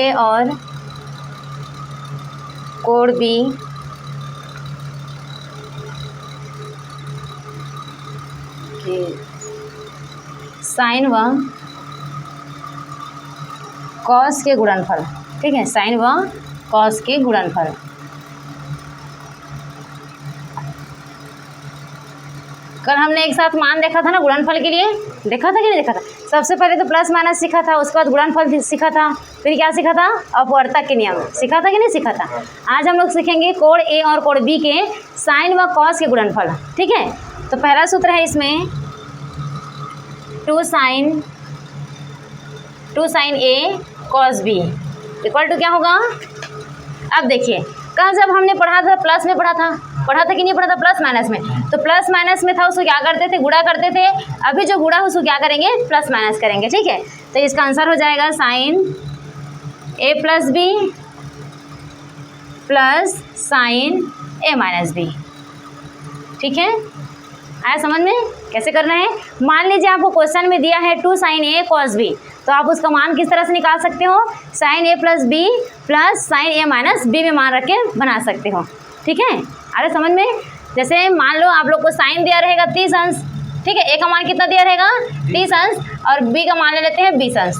ए और कोण बी के साइन व कॉस के गुणनफल, ठीक है, साइन व कॉस के गुणनफल। कल हमने एक साथ मान देखा था ना गुणनफल के लिए, देखा था कि नहीं देखा था? सबसे पहले तो प्लस माइनस सीखा था, उसके बाद गुणनफल सीखा था, फिर क्या सीखा था? अपवर्तक के नियम सीखा था कि नहीं सीखा था? आज हम लोग सीखेंगे कोण ए और कोण बी के साइन व कॉस के गुणनफल, ठीक है। तो पहला सूत्र है इसमें 2 sine A cos B equal to क्या होगा? अब देखिए कल जब हमने पढ़ा था प्लस में पढ़ा था कि नहीं पढ़ा था? प्लस माइनस में। तो प्लस माइनस में था उसको क्या करते थे? गुणा करते थे। अभी जो गुणा उसको क्या करेंगे? प्लस माइनस करेंगे, ठीक है। तो इसका आंसर हो जाएगा sign A plus B plus sine A minus B, ठीक है। आया समझ में कैसे करना है? मान लीजिए आपको क्वेश्चन में दिया है 2 साइन ए कॉस बी, तो आप उसका मान किस तरह से निकाल सकते हो? Sign A plus B plus sine A minus B में मान रख के बना सकते हो, ठीक है। अरे समझ में, जैसे मान लो आप लोग को साइन दिया रहेगा 30 अंश, ठीक है, ए का मान कितना दिया रहेगा? 30 अंश, और बी का मान ले लेते हैं 20 अंश,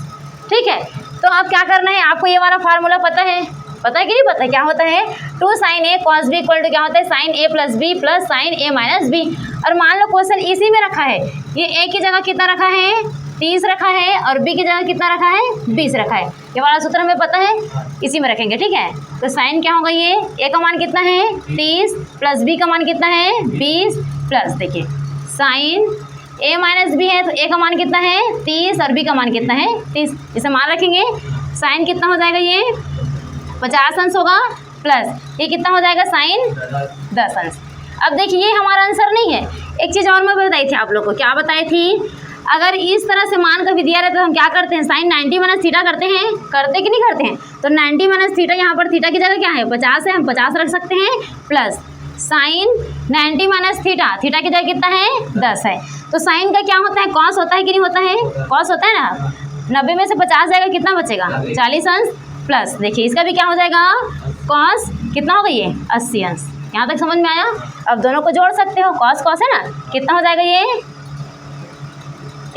ठीक है। तो अब क्या करना है? आपको ये वाला फार्मूला पता है कि नहीं पता है? क्या होता है? 2 sine A cos B equal to क्या होता है? Sine A plus B plus sine A minus B. और मान लो क्वेश्चन इसी में रखा है, ये ए की जगह कितना रखा है? 30 रखा है, और बी की जगह कितना रखा है? 20 रखा है। ये वाला सूत्र हमें पता है, इसी में रखेंगे, ठीक है। तो साइन क्या होगा? ये ए का मान कितना है? 30 प्लस बी का मान कितना है? 20 प्लस देखिए साइन ए माइनस बी है, तो ए का मान कितना है? 30 और बी का मान कितना है? 30। इसे मान रखेंगे, साइन कितना हो जाएगा? ये 50 अंश होगा, प्लस ये कितना हो जाएगा? साइन 10 अंश। अब देखिए ये हमारा आंसर नहीं है। एक चीज़ और मैं बताई थी आप लोग को, क्या बताई थी? अगर इस तरह से मान कभी दिया रहता तो हम क्या करते हैं? साइन 90 माइनस थीटा करते हैं, करते कि नहीं करते हैं? तो 90 माइनस थीटा, यहाँ पर थीटा की जगह क्या है? 50 है, हम 50 रख सकते हैं, plus sign 90 minus theta, theta की जगह कितना है? 10 है। तो साइन का क्या होता है? कॉस होता है कि नहीं होता है? कॉस होता है ना। 90 में से 50 जाएगा, कितना बचेगा? 40 अंश, प्लस देखिए इसका भी क्या हो जाएगा? कॉस कितना होगा? ये 80 अंश। यहाँ तक समझ में आया? अब दोनों को जोड़ सकते हो, कॉस कॉस है ना, कितना हो जाएगा? ये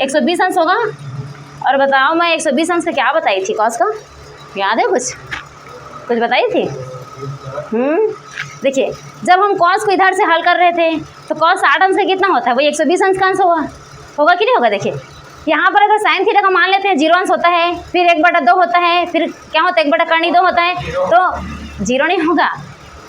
120 अंश होगा। और बताओ मैं 120 अंश का क्या बताई थी? कॉस का याद है? कुछ बताई थी? देखिए जब हम कॉस को इधर से हल कर रहे थे तो कॉस 60 अंश का कितना होता है? वही 120 अंश का अंश होगा कि नहीं होगा? देखिए यहाँ पर अगर साइन थीटा का मान लेते हैं 0 अंश होता है, फिर 1/2 होता है, फिर क्या होता है? 1/2 होता है, तो 0 नहीं होगा,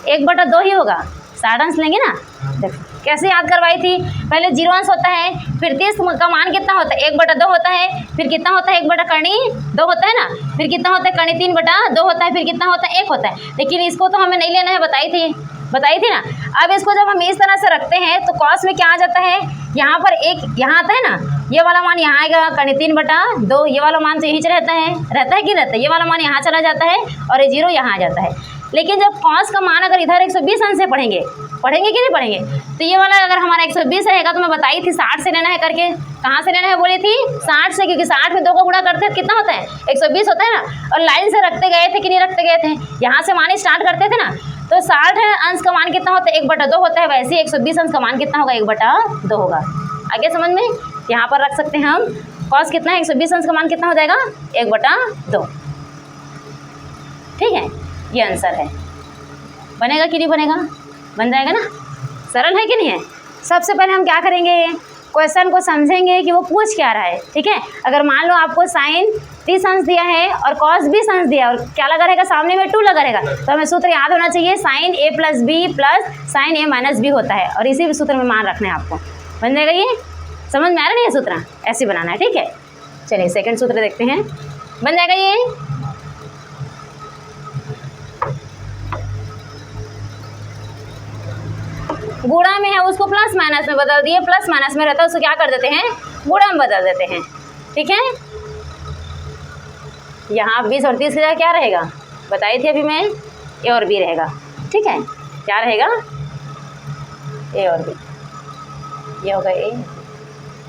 1/2 ही होगा। 60 अंश लेंगे ना। देखो कैसे याद करवाई थी? पहले 0 अंश होता है, फिर 30 का मान कितना होता है? 1/2 होता है, फिर कितना होता है? 1/2 होता है ना, फिर कितना होता है? 3/2 होता है, फिर कितना होता है? 1 होता है। लेकिन इसको तो हमें नहीं लेना है, बताई थी ना। अब इसको जब हम इस तरह से रखते हैं तो कॉस में क्या आ जाता है? यहाँ पर एक यहाँ आता है ना, ये वाला मान यहाँ आएगा 3/2, ये वाला मान तो यहीं से रहता है कि रहता है, ये वाला मान यहाँ चला जाता है और ये 0 यहाँ आ जाता है। लेकिन जब कॉस का मान अगर इधर 120 अंश से पढ़ेंगे कि नहीं पढ़ेंगे? तो ये वाला अगर हमारा 120 रहेगा तो मैं बताई थी 60 से लेना है करके। कहाँ से लेना है बोली थी? 60 से, क्योंकि 60 में 2 को गुणा करते हैं कितना होता है? 120 होता है ना। और लाइन से रखते गए थे कि नहीं रखते गए थे? यहाँ से मान स्टार्ट करते थे ना। तो 60 अंश का मान कितना होता है? 1/2 होता है। वैसे 120 अंश का मान कितना होगा? 1/2 होगा। आगे समझ में? यहाँ पर रख सकते हैं हम कॉस कितना है? 120 अंश का मान कितना हो जाएगा? 1/2, ठीक है। ये आंसर है। बनेगा कि नहीं बनेगा? बन जाएगा ना। सरल है कि नहीं है? सबसे पहले हम क्या करेंगे? क्वेश्चन को समझेंगे कि वो पूछ क्या रहा है, ठीक है। अगर मान लो आपको साइन 30 अंश दिया है और कॉस 20 अंश दिया है और क्या लगा रहेगा? सामने में 2 लगा रहेगा, तो हमें सूत्र याद होना चाहिए, sign A plus B plus sine A minus B होता है, और इसी सूत्र में मान रखना है आपको। बन जाएगा ये? समझ में आ रहा नहीं है? सूत्र ऐसे बनाना है, ठीक है। चलिए सेकंड सूत्र देखते हैं। बन जाएगा ये? गुणा में है उसको प्लस माइनस में बदल दिए, प्लस माइनस में रहता है उसको क्या कर देते हैं? गुणा में बदल देते हैं, ठीक है। यहाँ 20 और 30 की जगह क्या रहेगा? बताई थी अभी मैं, ए और बी रहेगा, ठीक है। क्या रहेगा? ए और बी, ये होगा ए।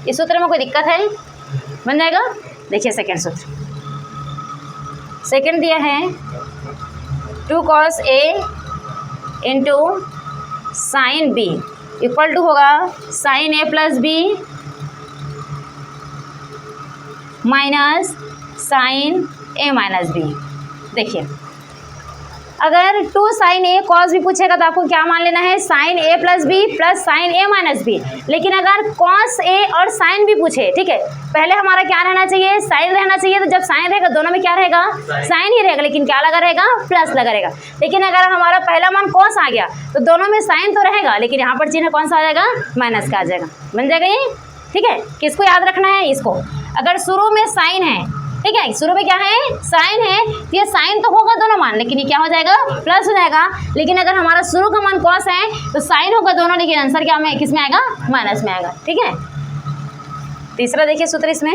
इस सूत्र में कोई दिक्कत है? बन जाएगा। देखिए सेकेंड सूत्र, सेकंड दिया है 2 cos A into sine B equal to होगा sine A plus B minus sine A minus B। देखिए अगर 2 साइन A cos B पूछेगा तो आपको क्या मान लेना है, sine A plus B plus sine A minus B। लेकिन अगर cos A और साइन B पूछे, ठीक है, पहले हमारा क्या रहना चाहिए, साइन रहना चाहिए। तो जब साइन रहेगा दोनों में क्या रहेगा, साइन ही रहेगा, लेकिन क्या लगा रहेगा, प्लस लगा रहेगा। लेकिन अगर हमारा पहला मान cos आ गया तो दोनों में साइन तो रहेगा, लेकिन यहाँ पर चिन्ह कौन सा आ जाएगा, माइनस का आ जाएगा। बन जाएगा ये, ठीक है। किसको याद रखना है, इसको। अगर शुरू में साइन है, ठीक है, शुरू में क्या है, साइन है, तो ये साइन तो होगा दोनों मान, लेकिन ये क्या हो जाएगा, प्लस हो जाएगा। लेकिन अगर हमारा शुरू का मान कॉस है तो साइन होगा दोनों, लेकिन आंसर क्या में, किस में आएगा, माइनस में आएगा, ठीक है। तीसरा देखिए सूत्र इसमें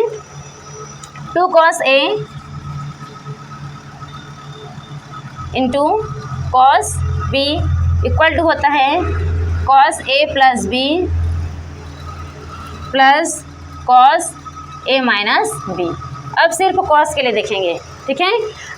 2 cos A into cos B equal to होता है cos A plus B plus cos A minus B। अब सिर्फ cos के लिए देखेंगे, ठीक है।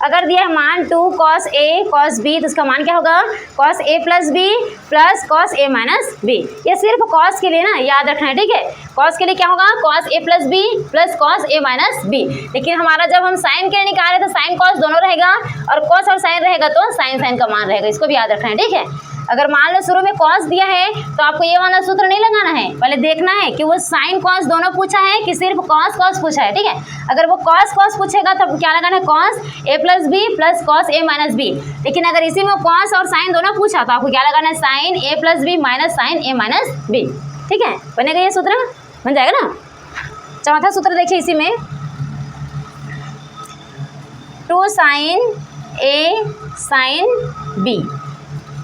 अगर दिया है मान 2 cos A cos B तो उसका मान क्या होगा, cos A plus B plus cos A minus B। ये सिर्फ cos के लिए ना याद रखना है, ठीक है। cos के लिए क्या होगा, cos A plus B plus cos A minus B। लेकिन हमारा जब हम साइन के लिए निकाल रहे तो साइन cos दोनों रहेगा, और cos और साइन रहेगा तो साइन साइन का मान रहेगा, इसको भी याद रखना है, ठीक है। अगर मान लो शुरू में cos दिया है तो आपको ये वाला सूत्र नहीं लगाना है, पहले देखना है कि वो साइन cos दोनों पूछा है कि सिर्फ cos cos पूछा है, ठीक है। अगर वो cos cos पूछेगा तो क्या लगाना है, cos A plus B plus cos A minus B। लेकिन अगर इसी में cos और साइन दोनों पूछा तो आपको क्या लगाना है, sine A plus B minus sine A minus B, ठीक है। बनेगा ये सूत्र, बन जाएगा ना। चौथा सूत्र देखिए इसी में 2 साइन A साइन B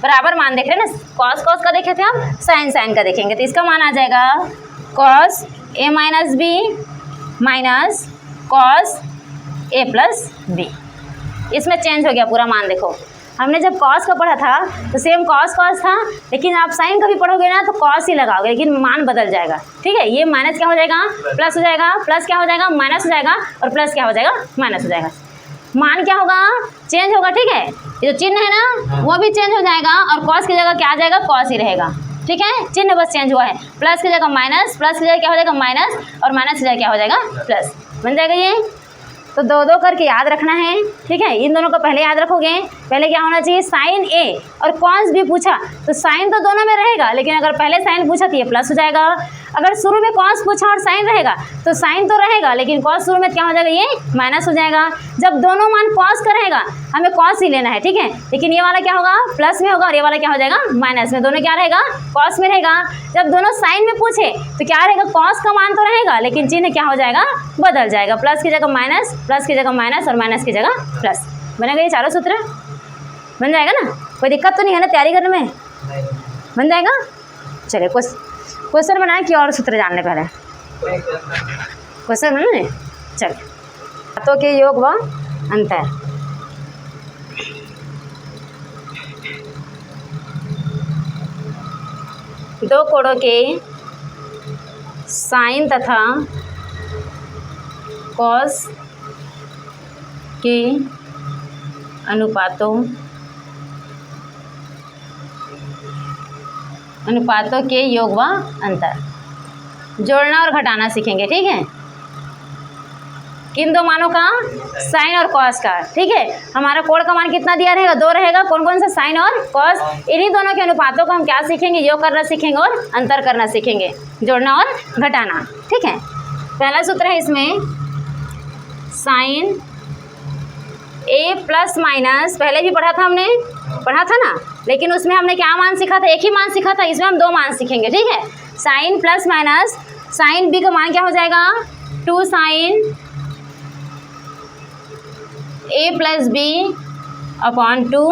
बराबर मान देख रहे हैं ना, cos cos का देखे थे हम, साइन साइन का देखेंगे तो इसका मान आ जाएगा cos A minus B minus cos A plus B। इसमें चेंज हो गया पूरा मान। देखो हमने जब cos का पढ़ा था तो सेम cos cos था, लेकिन आप साइन का भी पढ़ोगे ना तो cos ही लगाओगे, लेकिन मान बदल जाएगा, ठीक है। ये माइनस क्या हो जाएगा, प्लस हो जाएगा, प्लस क्या हो जाएगा, माइनस हो जाएगा, और प्लस क्या हो जाएगा, माइनस हो जाएगा। मान क्या होगा, चेंज होगा, ठीक है। ये जो चिन्ह है ना वो भी चेंज हो जाएगा, और cos की जगह क्या आ जाएगा, cos ही रहेगा, ठीक है। चिन्ह बस चेंज हुआ है, प्लस की जगह माइनस, प्लस की जगह क्या हो जाएगा, माइनस, और माइनस की जगह क्या हो जाएगा, प्लस। बन जाएगा ये। तो दो दो करके याद रखना है, ठीक है। इन दोनों को पहले याद रखोगे, पहले क्या होना चाहिए, साइन A और cos B पूछा तो साइन तो दोनों में रहेगा, लेकिन अगर पहले साइन पूछा तो ये प्लस हो जाएगा। अगर शुरू में cos पूछा और साइन रहेगा तो साइन तो रहेगा, लेकिन cos शुरू में क्या हो जाएगा, ये माइनस हो जाएगा। जब दोनों मान cos का रहेगा हमें cos ही लेना है, ठीक है। लेकिन ये वाला क्या होगा, प्लस में होगा, और ये वाला क्या हो जाएगा, माइनस में। दोनों क्या रहेगा, cos में रहेगा। जब दोनों साइन में पूछे तो क्या रहेगा, cos का मान तो रहेगा, लेकिन चिन्ह क्या हो जाएगा, बदल जाएगा। प्लस की जगह माइनस, प्लस की जगह माइनस, और माइनस की जगह प्लस। बनेगा ये चारों सूत्र, बन जाएगा ना। कोई दिक्कत तो नहीं है ना तैयारी करने में, बन जाएगा। चलिए क्वेश्चन बनाए कि और सूत्र जानने पहले क्वेश्चन बनाए। चलिए बातों के योग व अंतर। दो कोणों के साइन तथा कॉस के अनुपातों के योग व अंतर। जोड़ना और घटाना सीखेंगे, ठीक है। किन दो मानों का, साइन और कॉस का, ठीक है। हमारा कोण का मान कितना दिया रहेगा, 2 रहेगा। कौन कौन सा, साइन और कॉस। इन्हीं दोनों के अनुपातों को हम क्या सीखेंगे, योग करना सीखेंगे और अंतर करना सीखेंगे, जोड़ना और घटाना, ठीक है। पहला सूत्र है इसमें साइन A प्लस माइनस, पहले भी पढ़ा था हमने, पढ़ा था ना, लेकिन उसमें हमने क्या मान सीखा था, एक ही मान सीखा था। इसमें हम 2 मान सीखेंगे, ठीक है। Sine plus minus, sine B का मान क्या हो जाएगा, 2 sine A plus B upon 2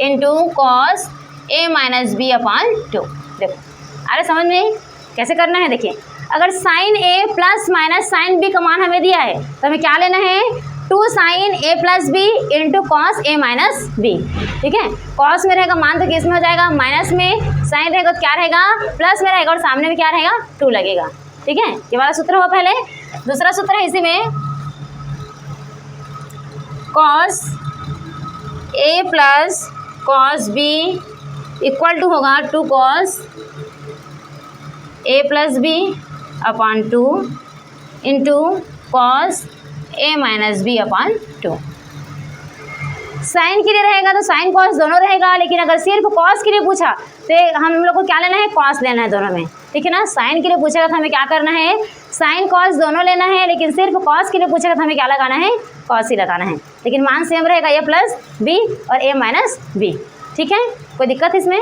into cos A minus B upon 2। देखो आ रहा समझ में कैसे करना है। देखिए अगर sine A plus minus sine B का मान हमें दिया है तो हमें क्या लेना है, 2 sine A plus B into cos A minus B, ठीक है। कॉस में रहेगा मान तो किस में हो जाएगा, माइनस में। साइन रहेगा तो क्या रहेगा, प्लस में रहेगा, और सामने में क्या रहेगा, 2 लगेगा, ठीक है। ये वाला सूत्र हुआ पहले। दूसरा सूत्र है इसी में cos A plus cos B equal to होगा 2 cos A plus B upon 2 into cos A minus B upon 2। Sine के लिए रहेगा तो साइन कॉस दोनों रहेगा, लेकिन अगर सिर्फ कॉस के लिए पूछा तो हम लोग को क्या लेना है, कॉस लेना है दोनों में, ठीक है ना। साइन के लिए पूछेगा तो हमें क्या करना है, साइन कॉस दोनों लेना है, लेकिन सिर्फ कॉस के लिए पूछेगा तो हमें क्या लगाना है, कॉस ही लगाना है। लेकिन मान सेम रहेगा ए प्लस बी और ए माइनस बी, ठीक है। कोई दिक्कत इसमें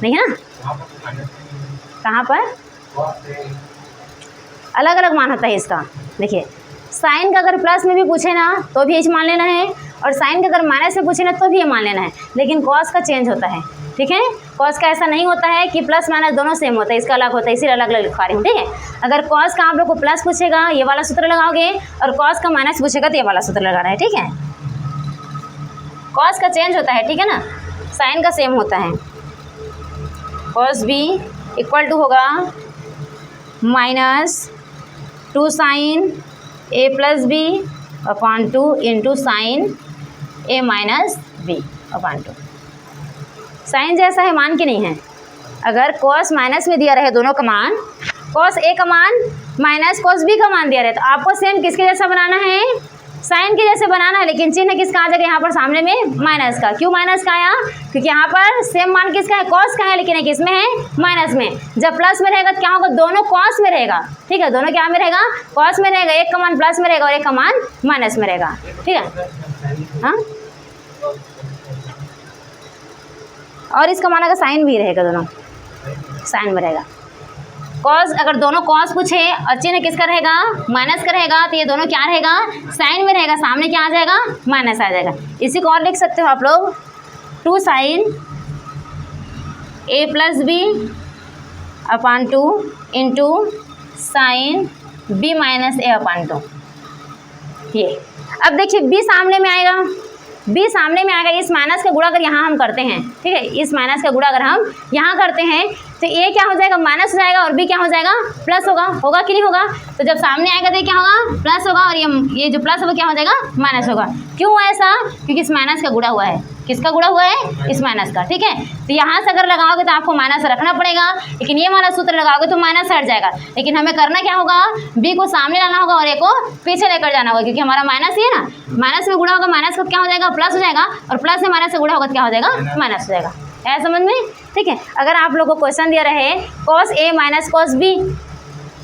नहीं है ना। कहाँ पर अलग अलग मान होता है इसका। देखिए साइन का अगर प्लस में भी पूछे ना तो भी एच मान लेना है, और साइन का अगर माइनस में पूछे ना तो भी ये मान लेना है, लेकिन कॉस का चेंज होता है, ठीक है। कॉस का ऐसा नहीं होता है कि प्लस माइनस दोनों सेम होता है, इसका अलग होता है, इसीलिए अलग अलग लिखवा रही हूँ, ठीक है। अगर कॉस का आप लोग को प्लस पूछेगा ये वाला सूत्र लगाओगे, और कॉस का माइनस पूछेगा तो ये वाला सूत्र लगाना है, ठीक है। कॉस का चेंज होता है, ठीक है ना, साइन का सेम होता है। कॉस बी इक्वल टू होगा -2 sine A plus B upon 2 into sine A minus B upon 2। Sine जैसा है मान के नहीं है। अगर कॉस माइनस में दिया रहे दोनों का मान, कॉस ए का मान माइनस कॉस बी का मान दिया रहे, तो आपको सेम किसके जैसा बनाना है, साइन के जैसे बनाना है, लेकिन चिन्ह किसका आ जाएगा यहाँ पर सामने में, माइनस का। क्यों माइनस का आया, क्योंकि यहाँ पर सेम मान किसका है, कॉस का है, लेकिन एक इसमें है माइनस में। जब प्लस में रहेगा तो क्या होगा, दोनों कॉस में रहेगा, ठीक है, दोनों क्या में रहेगा, कॉस में रहेगा, एक का मान प्लस में रहेगा और एक का मान माइनस में रहेगा, ठीक है। हाँ और इसका मान अगर साइन भी रहेगा, दोनों साइन में रहेगा। कॉस अगर दोनों कॉस पूछे और चिन्ह किसका रहेगा, माइनस का रहेगा, तो ये दोनों क्या रहेगा, साइन में रहेगा, सामने क्या आ जाएगा, माइनस आ जाएगा। इसी को और लिख सकते हो आप लोग 2 sine A plus B upon 2 into sine B minus A upon 2। ये अब देखिए बी सामने में आएगा, बी सामने में आएगा, इस माइनस का गुणा अगर यहाँ हम करते हैं, ठीक है, इस माइनस का गुणा अगर हम यहाँ करते हैं तो ए क्या हो जाएगा, माइनस हो जाएगा, और बी क्या हो जाएगा, प्लस होगा, होगा कि नहीं होगा। तो जब सामने आएगा तो क्या होगा, प्लस होगा, और ये जो प्लस होगा क्या हो जाएगा, माइनस होगा। क्यों हुआ ऐसा, क्योंकि इस माइनस का गुणा हुआ है। किसका गुणा हुआ है, इस माइनस का, ठीक है। तो यहाँ से अगर लगाओगे तो आपको माइनस रखना पड़ेगा, लेकिन ये वाला सूत्र लगाओगे तो माइनस हट जाएगा। लेकिन हमें करना क्या होगा, बी को सामने लाना होगा और ए को पीछे लेकर जाना होगा, क्योंकि हमारा माइनस ही है ना, माइनस में गुणा होगा, माइनस का क्या हो जाएगा, प्लस हो जाएगा, और प्लस में माइनस से गुणा होगा तो क्या हो जाएगा, माइनस हो जाएगा। है समझ में, ठीक है। अगर आप लोगों को क्वेश्चन दिया रहे cos A minus cos B,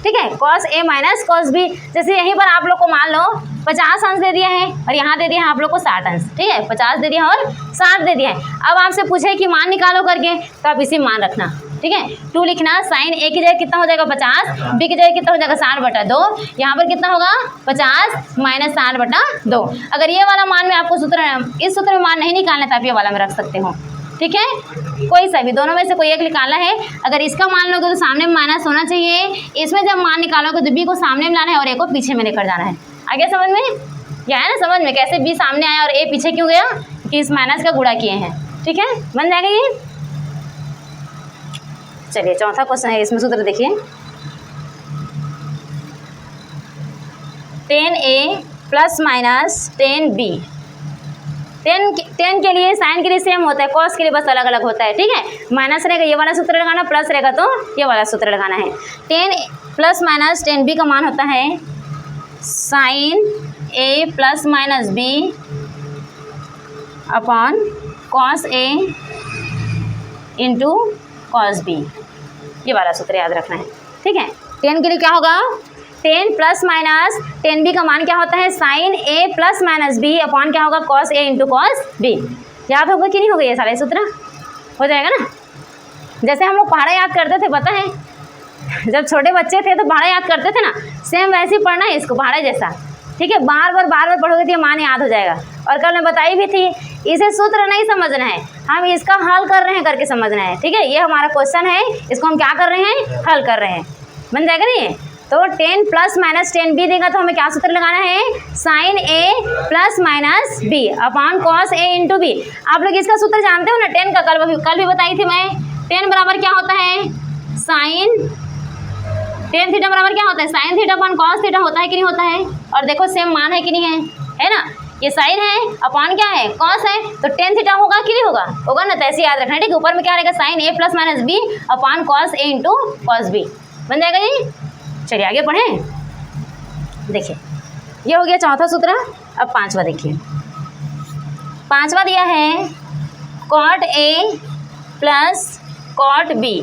ठीक है, cos A minus cos B, जैसे यहीं पर आप लोग को मान लो 50 अंश दे दिया है और यहाँ दे दिया है आप लोग को 60 अंश, ठीक है, 50 दे दिया और 60 दे दिया है। अब आपसे पूछे कि मान निकालो करके, तो आप इसी मान रखना, ठीक है। 2 लिखना, साइन ए की जगह कितना हो जाएगा 50, बी की जगह कितना हो जाएगा 60/2, यहाँ पर कितना होगा 50 माइनस 60/2। अगर ये वाला मान में आपको सूत्र, इस सूत्र में मान नहीं निकालना तो आप ये वाला में रख सकते हो, ठीक है, कोई सा भी, दोनों में से कोई एक निकालना है। अगर इसका मान लोगे तो सामने में माइनस होना चाहिए, इसमें जब मान निकालोगे तो बी को सामने में लाना है और ए को पीछे में लेकर जाना है। आगे समझ में क्या है ना, समझ में कैसे बी सामने आया और ए पीछे क्यों गया, कि इस माइनस का गुणा किए हैं, ठीक है, बन जाएगा ये। चलिए चौथा क्वेश्चन है, इसमें सूत्र देखिए 10a प्लस माइनस 10b। 10 के लिए साइन के लिए सेम होता है, कॉस के लिए बस अलग अलग होता है, ठीक है। माइनस रहेगा ये वाला सूत्र लगाना, प्लस रहेगा तो ये वाला सूत्र लगाना है। 10 प्लस माइनस 10b का मान होता है sine A plus minus B upon cos A into cos B, ये वाला सूत्र याद रखना है, ठीक है। 10 के लिए क्या होगा, 10 प्लस माइनस 10b का मान क्या होता है, sine A plus minus B upon क्या होगा, cos A into cos B. याद होगा कि नहीं होगा, ये सारे सूत्र हो जाएगा ना। जैसे हम लोग पहाड़ा याद करते थे, पता है, जब छोटे बच्चे थे तो पहाड़ा याद करते थे ना, सेम वैसे ही पढ़ना है इसको, पहाड़ा जैसा, ठीक है। बार बार पढ़ोगे तो ये मान याद हो जाएगा। और कल मैं बताई भी थी, इसे सूत्र नहीं समझना है, हम इसका हल कर रहे हैं करके समझना है, ठीक है। ये हमारा क्वेश्चन है, इसको हम क्या कर रहे हैं, हल कर रहे हैं, बन जाएगा नहीं। तो 10 प्लस माइनस 10b देगा तो हमें क्या सूत्र लगाना है, sine A plus minus B upon cos A into B. आप लोग इसका सूत्र जानते हो ना, 10 का कल भी बताई थी मैं। 10 बराबर क्या होता है, साइन 10 थीटा बराबर क्या होता है, sine theta upon cos theta होता है कि नहीं होता है। और देखो सेम मान है कि नहीं है, है ना, ये साइन है अपॉन क्या है कॉस है, तो टेन थीटा होगा कि नहीं होगा, होगा ना, तो ऐसे याद रखना ठीक है। ऊपर में क्या रहेगा sine A plus minus B upon cos A into cos B, बन जाएगा जी। चलिए आगे पढ़ें। देखिए ये हो गया चौथा सूत्र। अब पांचवा देखिए, पांचवा दिया है cot A plus cot B.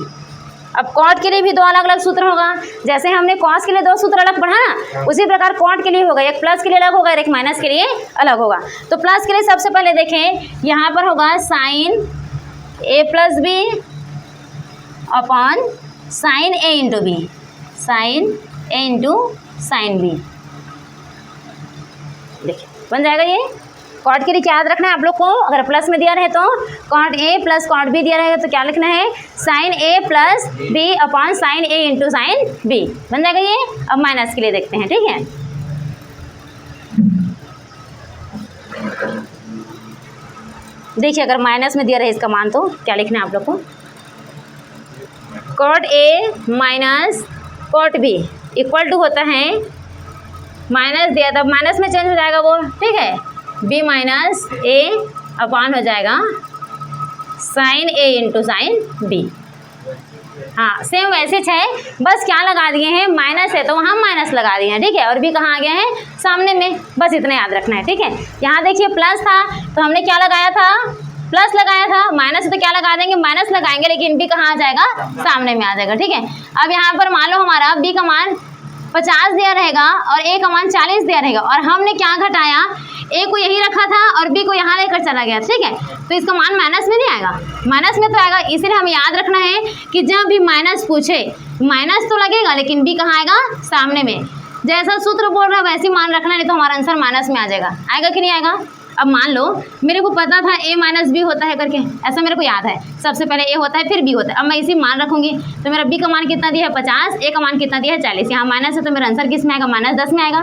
अब कॉट के लिए भी दो अलग अलग सूत्र होगा, जैसे हमने कॉस के लिए दो सूत्र अलग पढ़ा ना, उसी प्रकार कॉट के लिए होगा, एक प्लस के लिए अलग होगा और एक माइनस के लिए अलग होगा। तो प्लस के लिए सबसे पहले देखें यहाँ पर होगा sign A plus B upon sine A into B, sign A into sine B. देखिए बन जाएगा ये। कॉट के लिए क्या याद रखना है आप लोग को, अगर प्लस में दिया रहे तो cot A plus cot B दिया रहेगा तो क्या लिखना है sine A plus B upon sine A into sine B, बन जाएगा ये। अब माइनस के लिए देखते हैं, ठीक है। देखिए अगर माइनस में दिया रहे इसका मान तो क्या लिखना है आप लोग को, cot A minus cot B equal to होता है, माइनस दिया तब माइनस में चेंज हो जाएगा वो, ठीक है, बी माइनस ए अपॉन हो जाएगा sign A into sine B. हाँ सेम वैसे है, बस क्या लगा दिए हैं माइनस है तो वहाँ माइनस लगा दिए हैं, ठीक है, और बी कहाँ आ गया है सामने में, बस इतना याद रखना है, ठीक है। यहाँ देखिए प्लस था तो हमने क्या लगाया था प्लस लगाया था, माइनस तो क्या लगा देंगे माइनस लगाएंगे, लेकिन बी कहाँ आ जाएगा सामने में आ जाएगा, ठीक है। अब यहाँ पर मान लो हमारा बी का मान 50 दिया रहेगा और ए का मान 40 दिया रहेगा, और हमने क्या घटाया ए को यही रखा था और बी को यहाँ लेकर चला गया, ठीक है, तो इसका मान माइनस में नहीं आएगा, माइनस में तो आएगा। इसीलिए हमें याद रखना है कि जब भी माइनस पूछे माइनस तो लगेगा लेकिन बी कहाँ आएगा सामने में, जैसा सूत्र बोल रहा है वैसे मान रखना, नहीं तो हमारा आंसर माइनस में आ जाएगा। आएगा कि नहीं आएगा। अब मान लो मेरे को पता था ए माइनस बी होता है करके, ऐसा मेरे को याद है, सबसे पहले ए होता है फिर बी होता है, अब मैं इसी मान रखूंगी तो मेरा बी का मान कितना दिया है 50, ए का मान कितना दिया है 40, यहाँ माइनस है तो मेरा आंसर किस में आएगा माइनस 10 में आएगा।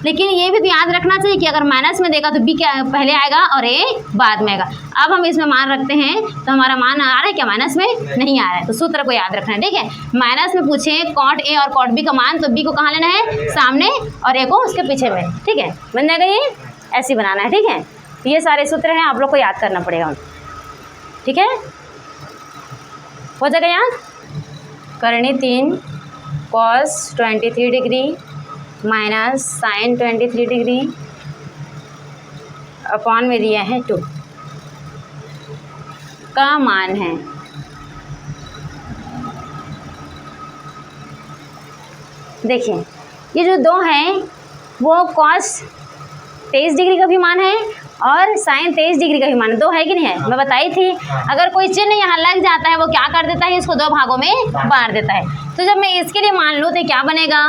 लेकिन ये भी तो याद रखना चाहिए कि अगर माइनस में देगा तो बी क्या पहले आएगा और ए बाद में आएगा। अब हम इसमें मान रखते हैं तो हमारा मान आ रहा है क्या माइनस में नहीं आ रहा है, तो सूत्र को याद रखना है, ठीक है। माइनस में पूछे कॉट ए और कॉट बी का मान तो बी को कहाँ लेना है सामने और ए को उसके पीछे में, ठीक है, बन जाएगा ये, ऐसे बनाना है, ठीक है। ये सारे सूत्र हैं आप लोग को याद करना पड़ेगा, ठीक है, हो जाएगा याद। करनी 3 cos 23 degree minus sine 23 degree upon में दिया है 2 का मान है। देखिए ये जो 2 हैं वो cos 23 डिग्री का भी मान है और साइन 23 डिग्री का भी मान 2 है कि नहीं है, मैं बताई थी। अगर कोई चिन्ह यहाँ लग जाता है वो क्या कर देता है इसको 2 भागों में बांट देता है। तो जब मैं इसके लिए मान लूँ तो क्या बनेगा,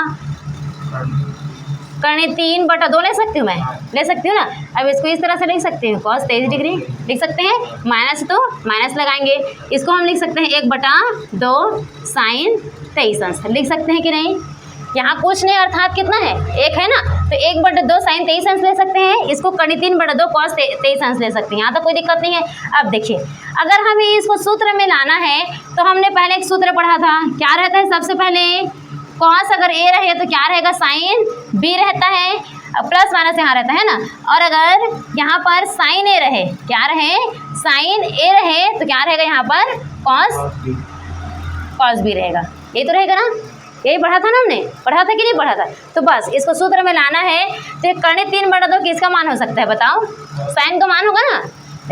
करने 3/2 ले सकती हूँ, मैं ले सकती हूँ ना। अब इसको इस तरह से लिख सकती हूँ cos 23 डिग्री लिख सकते हैं, माइनस तो माइनस लगाएंगे, इसको हम लिख सकते हैं 1/2 साइन 23 अंश लिख सकते हैं कि नहीं। यहाँ कुछ नहीं अर्थात कितना है 1 है ना, तो 1/2 साइन 23 अंश ले सकते हैं, इसको करनी 3/2 cos 23 अंश ले सकते हैं, यहाँ तो कोई दिक्कत नहीं है। अब देखिए अगर हमें इसको सूत्र में लाना है तो हमने पहले एक सूत्र पढ़ा था, क्या रहता है सबसे पहले cos अगर a रहे तो क्या रहेगा साइन b रहता है, प्लस माइनस यहाँ रहता है ना, और अगर यहाँ पर साइन a रहे क्या रहे साइन a रहे तो क्या रहेगा यहाँ पर cos b रहेगा, ये तो रहेगा ना, यही पढ़ा था ना हमने, पढ़ा था कि नहीं पढ़ा था। तो बस इसको सूत्र में लाना है तो करने 3/2 किसका मान हो सकता है बताओ, साइन का मान होगा ना।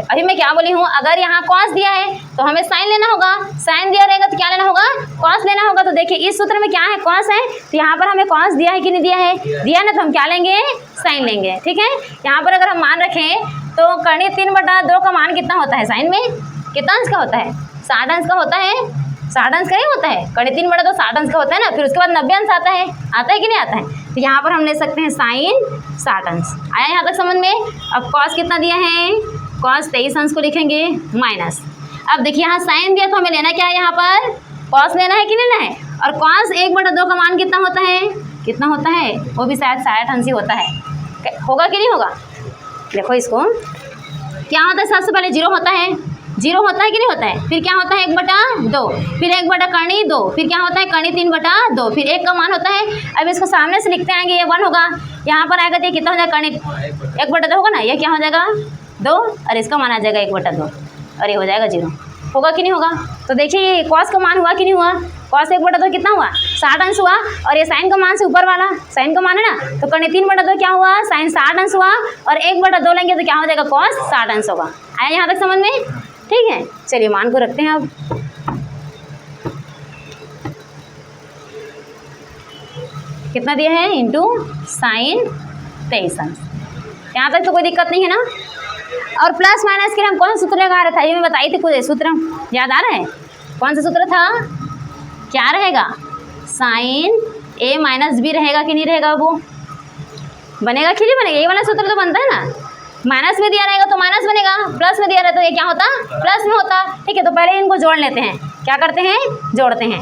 अभी मैं क्या बोली हूँ, अगर यहाँ cos दिया है तो हमें साइन लेना होगा, साइन दिया रहेगा तो क्या लेना होगा cos लेना होगा। तो देखिए इस सूत्र में क्या है cos है, तो यहाँ पर हमें cos दिया है कि नहीं दिया है, दिया ना, तो हम क्या लेंगे साइन लेंगे, ठीक है। यहाँ पर अगर हम मान रखें तो करनी 3/2 का मान कितना होता है साइन में, कितना अंश का होता है 60 अंश का होता है, 60 अंश का ही होता है, करनी 3/2 60 अंश का होता है ना, फिर उसके बाद 90 अंश आता है कि नहीं आता है। तो यहाँ पर हम ले सकते हैं साइन 60 अंश, आया यहाँ तक समझ में। अब cos कितना दिया है, cos 23 अंश को लिखेंगे माइनस। अब देखिए यहाँ साइन दिया तो हमें लेना क्या है, यहाँ पर cos लेना है कि नहीं लेना है, और cos 1/2 का मान कितना होता है, कितना होता है, वो भी शायद 60 अंश ही होता है, होगा कि नहीं होगा। देखो इसको क्या होता है, सबसे पहले 0 होता है, जीरो होता है कि नहीं होता है। फिर क्या होता है 1/2, फिर 1/2 2, फिर क्या होता है कर्णी 3/2, फिर 1 का मान होता है। अब इसको सामने से लिखते आएंगे, ये 1 होगा, यहाँ पर आएगा तो ये कितना हो जाएगा कर्णी 1/2 होगा ना, ये क्या हो जाएगा 2 और इसका मान आ जाएगा 1/2 और ये हो जाएगा 0। होगा कि नहीं होगा। तो देखिए ये कॉस का मान हुआ कि नहीं हुआ, कॉस 1/2 कितना हुआ 60 अंश हुआ, और ये साइन का मान से ऊपर वाला साइन का मान है ना, तो कर्णी 3/2 क्या हुआ साइन 60 अंश हुआ, और 1/2 लेंगे तो क्या हो जाएगा कॉस 60 अंश होगा। आया यहाँ तक समझ में, ठीक है। चलिए मान को रखते हैं अब। कितना दिया है इंटू साइन 23 अंश, यहाँ तक तो कोई दिक्कत नहीं है ना। और प्लस माइनस के लिए हम कौन सा सूत्र लगा रहा था, ये मैं बताई थी कुछ सूत्र, याद आ रहा है कौन सा सूत्र था, क्या रहेगा साइन a माइनस बी रहेगा कि नहीं रहेगा, वो बनेगा कि नहीं बनेगा, ये वाला सूत्र तो बनता है ना। माइनस में दिया रहेगा तो माइनस बनेगा, प्लस में दिया रहता तो ये क्या होता प्लस में होता, ठीक है। तो पहले इनको जोड़ लेते हैं, क्या करते हैं जोड़ते हैं।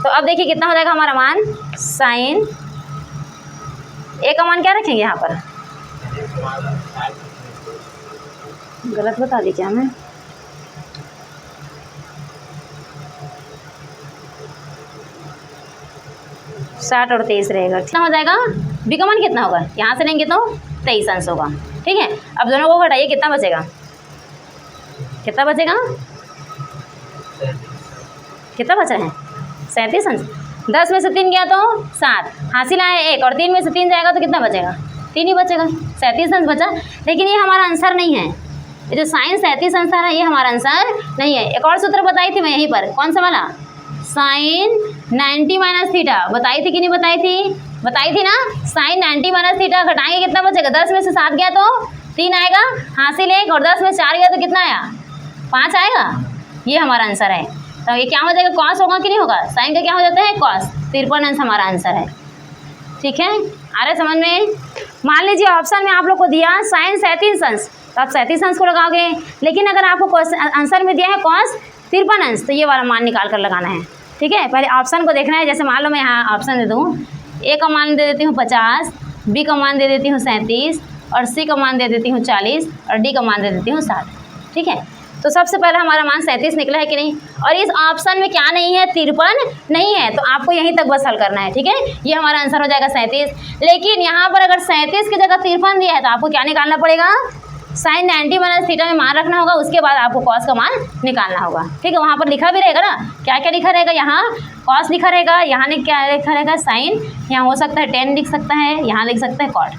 तो अब देखिए कितना हो जाएगा हमारा मान, साइन a का मान क्या रखेंगे यहाँ पर, गलत बता दी क्या मैं, साठ और 23 रहेगा, कितना हो जाएगा बी का मान कितना होगा, यहाँ से लेंगे तो 23 अंश होगा, ठीक है। अब दोनों को घटाइए, कितना बचेगा, कितना बचेगा, कितना बच रहा है 37 अंश। 10 में से 3 गया तो 7, हासिल आया 1, और 3 में से 3 जाएगा तो कितना बचेगा 3 ही बचेगा, 37 अंश बचा। लेकिन ये हमारा आंसर नहीं है, ये जो साइन 37 अंश है ये हमारा आंसर नहीं है। एक और सूत्र बताई थी मैं यहीं पर, कौन सा वाला, साइन 90 माइनस थीटा, बताई थी कि नहीं बताई थी, बताई थी ना। साइन 90 माइनस थीटा घटाएंगे कितना बचेगा, 10 में से 7 गया तो 3 आएगा, हासिल 1, और 10 में 4 गया तो कितना आया 5 आएगा, ये हमारा आंसर है। तो ये क्या हो जाएगा कॉस होगा कि नहीं होगा, साइन का क्या हो जाता है कॉस, 53 अंश हमारा आंसर है, ठीक है। आ रहा समझ में। मान लीजिए ऑप्शन में आप लोग को दिया साइन 37 अंश, तो आप 37 अंश को लगाओगे, लेकिन अगर आपको आंसर में दिया है कॉस 53 अंश, तो ये वाला मान निकाल कर लगाना है, ठीक है। पहले ऑप्शन को देखना है, जैसे मान लो मैं यहाँ ऑप्शन दे दूँ, ए का मान दे देती हूँ 50, बी का मान दे देती हूँ 37, और सी का मान दे देती हूँ 40, और डी का मान दे देती हूँ 60, ठीक है। तो सबसे पहले हमारा मान 37 निकला है कि नहीं, और इस ऑप्शन में क्या नहीं है 53 नहीं है, तो आपको यहीं तक बस हल करना है, ठीक है। ये हमारा आंसर हो जाएगा 37। लेकिन यहाँ पर अगर 37 की जगह 53 दिया है तो आपको क्या निकालना पड़ेगा, साइन 90 माइनस थीटा में मान रखना होगा, उसके बाद आपको कॉस का मान निकालना होगा, ठीक है। वहाँ पर लिखा भी रहेगा ना, क्या क्या लिखा रहेगा, यहाँ कॉस लिखा रहेगा, यहाँ ने क्या लिखा रहेगा साइन, यहाँ हो सकता है 10 लिख सकता है, यहाँ लिख सकता है कॉट। आ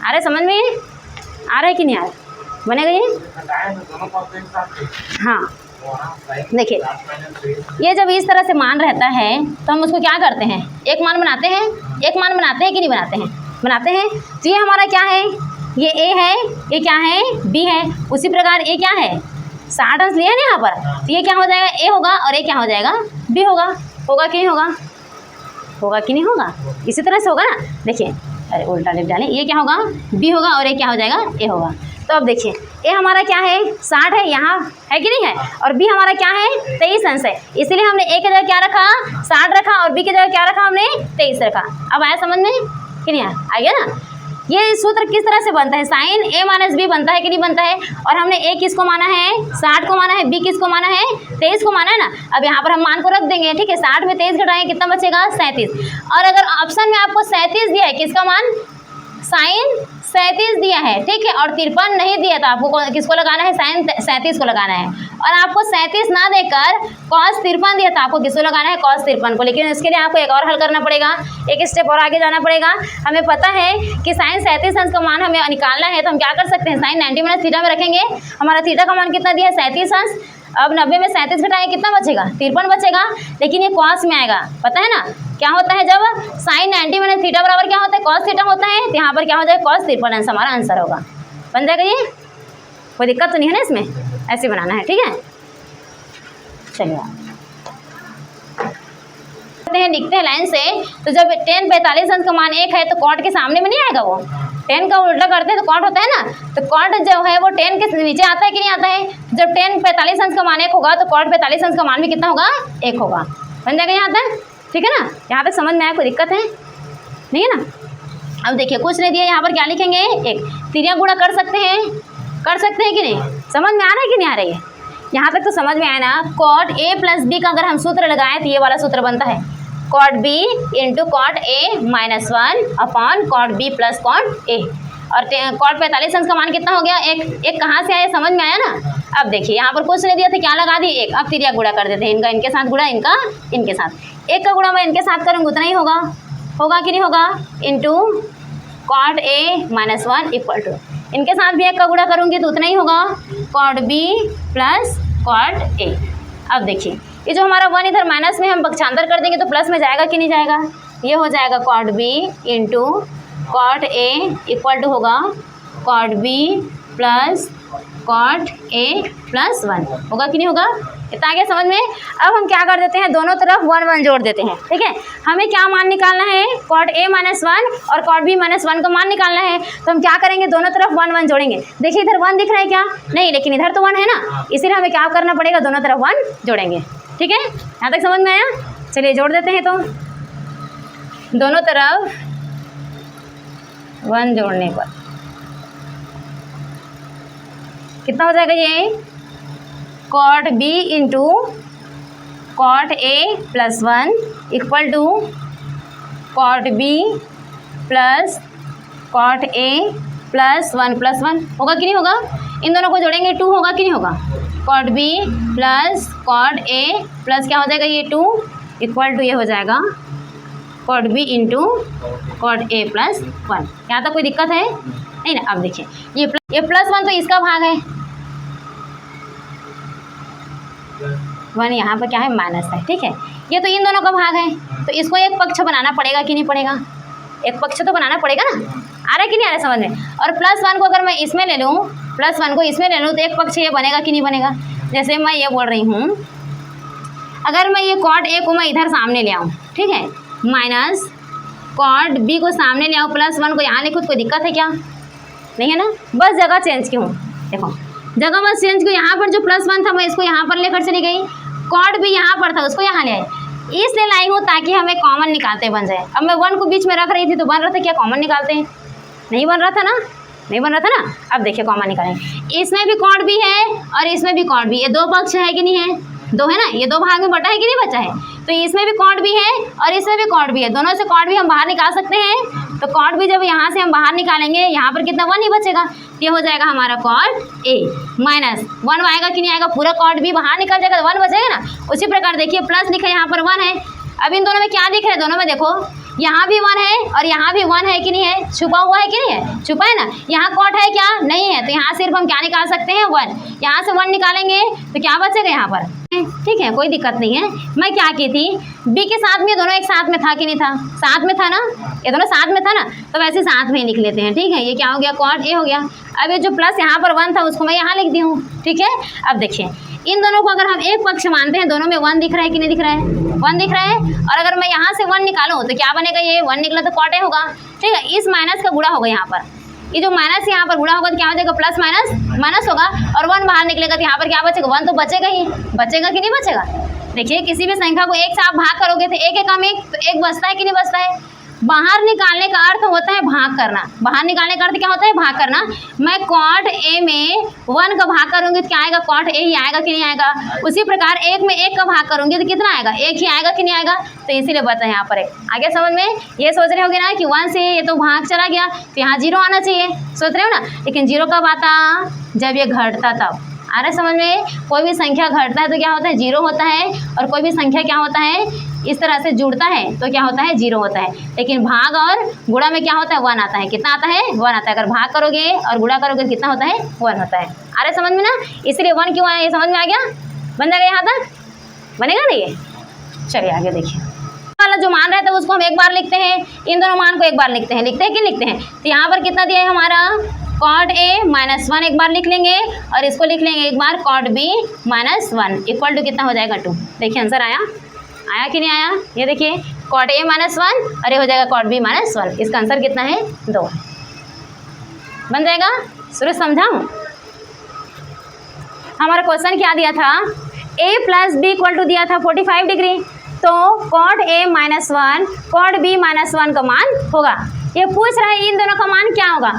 रहा है समझ में, आ रहा है कि नहीं आ रहा, बनेगा ये, हाँ। देखिए ये जब इस तरह से मान रहता है तो हम उसको क्या करते हैं, एक मान बनाते हैं, एक मान बनाते हैं कि नहीं बनाते हैं, बनाते हैं। तो ये हमारा क्या है, ये ए है, ये क्या है बी है, उसी प्रकार ए क्या है 60 अंश लिया है ना यहाँ पर, तो ये क्या हो जाएगा ए होगा, और ए क्या हो जाएगा बी होगा, होगा कि नहीं होगा, होगा कि नहीं होगा, इसी तरह से होगा ना। देखिए अरे उल्टा लिख डालें, ये क्या होगा बी होगा, और ए क्या हो जाएगा ए होगा। तो अब देखिए ए हमारा क्या है 60 है, यहाँ है कि नहीं है, और बी हमारा क्या है 23 अंश है, इसीलिए हमने ए की जगह क्या रखा 60 रखा, और बी की जगह क्या रखा हमने 23 रखा। अब आया समझ में कि नहीं आ गया ना। ये सूत्र किस तरह से बनता है, साइन a माइनस बी बनता है कि नहीं बनता है, और हमने a किसको माना है 60 को माना है, b किसको माना है 23 को माना है ना। अब यहाँ पर हम मान को रख देंगे, ठीक है। 60 में 23 घटाएंगे कितना बचेगा 37, और अगर ऑप्शन में आपको 37 दिया है, किसका मान साइन 37 दिया है, ठीक है, और 53 नहीं दिया, तो आपको किसको लगाना है साइन 37 को लगाना है, और आपको 37 ना देकर कॉस 53 दिया, तो आपको किसको लगाना है कॉस 53 को। लेकिन इसके लिए आपको एक और हल करना पड़ेगा, एक स्टेप और आगे जाना पड़ेगा। हमें पता है कि साइन 37 अंश का मान हमें निकालना है, तो हम क्या कर सकते हैं साइन 90 माइनस थीटा में रखेंगे, हमारा थीटा का मान कितना दिया है 37 अंश। अब 90 में 37 घटाएंगे कितना बचेगा 53 बचेगा, लेकिन ये कॉस में आएगा, पता है ना क्या होता है, जब साइन 90 माइनस थीटा बराबर क्या होता है कॉस थीटा होता है, तो यहाँ पर क्या हो जाएगा कॉस 53 अंश हमारा आंसर होगा, बन जाएगा। ये कोई दिक्कत तो नहीं है ना इसमें, ऐसे बनाना है, ठीक है। चलिए लिखते हैं लाइन से, तो जब 10 45 अंश का मान 1 है तो कॉट के सामने में नहीं आएगा, वो 10 का उल्टा करते हैं तो कॉट होता है ना, तो कॉट जो है वो 10 के नीचे आता है कि नहीं आता है। जब 10 45 अंश का मान 1 होगा तो कॉट 45 अंश का मान भी कितना होगा 1 होगा, बन जाएगा यहाँ तक, ठीक है ना। यहाँ तक समझ में आया, कोई दिक्कत है नहीं है ना। अब देखिए कुछ नहीं दिया, यहाँ पर क्या लिखेंगे 1, तिरिया गुणा कर सकते हैं कि नहीं, समझ में आ रहा है कि नहीं आ रही है। यहाँ तक तो समझ में आया ना। कॉट ए प्लस बी का अगर हम सूत्र लगाएं तो ये वाला सूत्र बनता है cot B into cot A minus 1 upon cot B plus cot A. और कॉट 45 अंश का मान कितना हो गया? एक कहाँ से आया समझ में आया ना। अब देखिए यहाँ पर कुछ नहीं दिया था, क्या लगा दिए? एक। अब तिरिया गुणा कर देते हैं, इनका इनके साथ गुणा, इनका इनके साथ। एक का गुणा मैं इनके साथ करूँगी उतना ही होगा, होगा कि नहीं होगा? Into cot A minus 1 equal to, इनके साथ भी एक का गुणा करूँगी तो उतना ही होगा cot B plus cot A. अब देखिए ये जो हमारा 1 इधर माइनस में हम पक्षांतर कर देंगे तो प्लस में जाएगा कि नहीं जाएगा? ये हो जाएगा cot B into cot A equal to होगा cot B plus cot A plus 1, होगा कि नहीं होगा? इतना आ गया समझ में। अब हम क्या कर देते हैं, दोनों तरफ 1 1 जोड़ देते हैं, ठीक है। हमें क्या मान निकालना है? कॉट ए माइनस 1 और कॉट बी माइनस 1 का मान निकालना है। तो हम क्या करेंगे, दोनों तरफ 1 1 जोड़ेंगे। देखिए इधर 1 दिख रहा है क्या? नहीं, लेकिन इधर तो 1 है ना, इसीलिए हमें क्या करना पड़ेगा, दोनों तरफ 1 जोड़ेंगे, ठीक है। यहाँ तक समझ में आया? चलिए जोड़ देते हैं। तो दोनों तरफ 1 जोड़ने पर कितना हो जाएगा? ये cot B into cot A plus 1 equal to cot B plus cot A plus 1 होगा कि नहीं होगा? इन दोनों को जोड़ेंगे 2 होगा कि नहीं होगा? Cot B plus cot A plus क्या हो जाएगा? ये 2 इक्वल टू ये हो जाएगा cot B into cot A plus 1। यहाँ तक कोई दिक्कत है नहीं ना। अब देखिए ये प्लस 1 तो इसका भाग है, 1 यहाँ पर क्या है? माइनस है, ठीक है। ये तो इन दोनों का भाग है, तो इसको एक पक्ष बनाना पड़ेगा कि नहीं पड़ेगा? एक पक्ष तो बनाना पड़ेगा ना। आ रहा है कि नहीं आ रहा समझ में? और प्लस 1 को अगर मैं इसमें ले लूँ, प्लस 1 को इसमें ले लूँ तो एक पक्ष ये बनेगा कि नहीं बनेगा? जैसे मैं ये बोल रही हूँ, अगर मैं ये कॉट ए को मैं इधर सामने ले आऊँ, ठीक है, माइनस कॉट बी को सामने ले आऊँ, प्लस 1 को यहाँ लिखूँ, कोई दिक्कत है क्या? नहीं है ना। बस जगह चेंज की हूँ, देखो जगह बस चेंज की। यहाँ पर जो प्लस 1 था मैं इसको यहाँ पर लेकर चली गई, कॉट भी यहाँ पर था उसको यहाँ ले आई, इसलिए लाई हूँ ताकि हमें कॉमन निकालते बन जाए। अब मैं 1 को बीच में रख रही थी तो बन रहा था क्या कॉमन निकालते हैं? नहीं बन रहा था ना, नहीं बन रहा था ना। अब देखिए कॉमन निकालेंगे, इसमें भी कॉट भी है और इसमें भी कॉट भी, ये 2 पक्ष है कि नहीं है? 2 है ना, ये 2 भाग में बटा है कि नहीं बचा है? तो इसमें भी कॉट भी है और इसमें भी कॉट भी है, दोनों से कॉट भी हम बाहर निकाल सकते हैं। तो कॉट भी जब यहाँ से हम बाहर निकालेंगे, यहाँ पर कितना 1 ही बचेगा, ये हो जाएगा हमारा कॉट ए माइनस 1 आएगा कि नहीं आएगा? पूरा कॉट भी बाहर निकल जाएगा तो 1 बचेगा ना। उसी प्रकार देखिए प्लस लिखा है, यहाँ पर 1 है। अब इन दोनों में क्या दिख रहा है? दोनों में देखो यहाँ भी 1 है और यहाँ भी 1 है कि नहीं है? छुपा हुआ है कि नहीं है? छुपा है ना। यहाँ कॉट है क्या? नहीं है। तो यहाँ सिर्फ हम क्या निकाल सकते हैं? 1। यहाँ से 1 निकालेंगे तो क्या बचेगा यहाँ पर? ठीक है, कोई दिक्कत नहीं है। मैं क्या की थी, बी के साथ में दोनों एक साथ में था कि नहीं था? साथ में था ना, ये दोनों साथ में था ना, तो वैसे साथ में ही लिख लेते हैं, ठीक है। ये क्या हो गया? कॉट ए हो गया। अब ये जो प्लस यहाँ पर 1 था उसको मैं यहाँ लिख दी हूँ, ठीक है। अब देखिए इन दोनों को अगर हम एक पक्ष मानते हैं, दोनों में 1 दिख रहा है कि नहीं दिख रहा है? 1 दिख रहा है। और अगर मैं यहाँ से 1 निकालूँ तो क्या बनेगा? ये 1 निकला तो कॉट ए होगा, ठीक है। इस माइनस का गुणा होगा यहाँ पर, ये जो माइनस यहाँ पर गुणा होगा तो क्या हो जाएगा? प्लस माइनस माइनस होगा और 1 बाहर निकलेगा तो यहाँ पर क्या बचेगा? 1 तो बचेगा ही, बचेगा कि नहीं बचेगा? देखिए किसी भी संख्या को 1 से आप भाग करोगे तो 1 कम 1 तो 1 बचता है कि नहीं बचता है? बाहर निकालने का अर्थ होता है भाग करना। बाहर निकालने का अर्थ क्या होता है? भाग करना। मैं कॉट ए में 1 का भाग करूंगी तो क्या आएगा? कॉट ए ही आएगा कि नहीं आएगा? उसी प्रकार 1 में 1 का भाग करूंगी तो कितना आएगा? 1 ही आएगा कि नहीं आएगा? तो इसीलिए बता है यहाँ पर 1। आगे समझ में? ये सोच रहे होगे ना कि 1 से ये तो भाग चला गया तो यहाँ 0 आना चाहिए, सोच रहे हो ना। लेकिन 0 कब आता? जब ये घटता तब। आ रहा है समझ में? कोई भी संख्या घटता है तो क्या होता है? 0 होता है। और कोई भी संख्या क्या होता है? इस तरह से जुड़ता है तो क्या होता है? 0 होता है। लेकिन भाग और गुणा में क्या होता है? 1 आता है। कितना आता है? 1 आता है। अगर भाग करोगे और गुणा करोगे कितना होता है? 1 होता है। आ रहा है समझ में ना? इसलिए 1 क्यों आया, ये समझ में आ गया? बन जाएगा यहाँ तक? बनेगा ना ये? चलिए आगे देखिए। वाला जो मान रहता है उसको हम एक बार लिखते हैं, इन दोनों मान को एक बार लिखते हैं। लिखते हैं कि लिखते हैं? तो यहाँ पर कितना दिया है हमारा? कॉट ए माइनस 1 एक बार लिख लेंगे और इसको लिख लेंगे एक बार cot B minus 1 equal to कितना हो जाएगा? 2। देखिए आंसर आया, आया कि नहीं आया? ये देखिए कॉट ए माइनस 1 और ये हो जाएगा कॉट बी माइनस 1। इसका आंसर कितना है? 2 बन जाएगा। सूरज समझाऊँ? हमारा क्वेश्चन क्या दिया था? a plus B equal to दिया था 45 डिग्री। तो cot A minus 1 cot B minus 1 का मान होगा। ये पूछ रहा है इन दोनों का मान क्या होगा?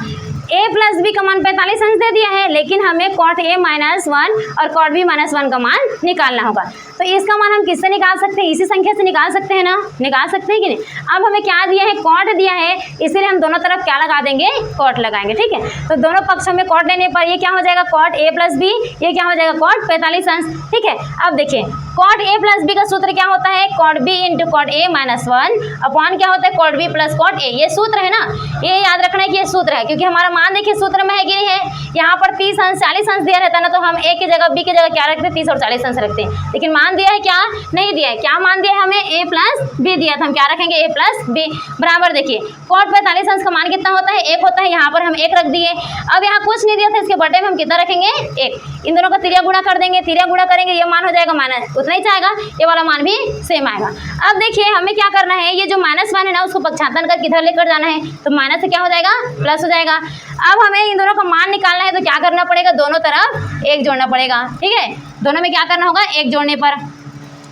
a प्लस बी का मान 45 अंश दे दिया है, लेकिन हमें कॉट a माइनस 1 और कॉट b माइनस 1 का मान निकालना होगा। तो इसका मान हम किससे निकाल सकते हैं? इसी संख्या से निकाल सकते हैं ना, निकाल सकते हैं कि नहीं। अब हमें क्या दिया है? कॉट दिया है, इसीलिए हम दोनों तरफ क्या लगा देंगे? कॉट लगाएंगे, ठीक है। तो दोनों पक्षों में कॉट लेने पर ये क्या हो जाएगा? कॉट a प्लस बी, ये क्या हो जाएगा? कॉट 45 अंश, ठीक है। अब देखिए कॉट a प्लस बी का सूत्र क्या होता है? Cot b into cot a minus 1 upon क्या होता है? Cot b plus cot a। ये सूत्र है ना, ये याद रखना है कि ये सूत्र है, क्योंकि हमारा मान देखिए सूत्र में है कि नहीं है। यहाँ पर 30 अंश 40 अंश दिया रहता है ना, तो हम a की जगह b की जगह क्या रखते हैं? 30 और 40 अंश रखते हैं। लेकिन मान दिया है क्या? नहीं दिया है। क्या मान दिया है हमें? a प्लस b दिया था, हम क्या रखेंगे? a प्लस b बराबर। देखिए कॉट 45 अंश का मान कितना होता है? 1 होता है। यहाँ पर हम 1 रख दिए। अब यहाँ कुछ नहीं दिया था, इसके बटे में हम कितना रखेंगे? 1। इन दोनों का तिरिया गुणा कर देंगे, तिरिया गुणा करेंगे, ये मान हो जाएगा माइनस, उतना ही चाहेगा, ये वाला मान भी सेम आएगा। अब देखिए हमें क्या करना है? ये जो -1 है ना, उसको पक्षांतर कर किधर लेकर जाना है? तो माइनस से क्या हो जाएगा? प्लस हो जाएगा। अब हमें इन दोनों का मान निकालना है, तो क्या करना पड़ेगा? दोनों तरफ 1 जोड़ना पड़ेगा, ठीक है। दोनों में क्या करना होगा? 1 जोड़ने पर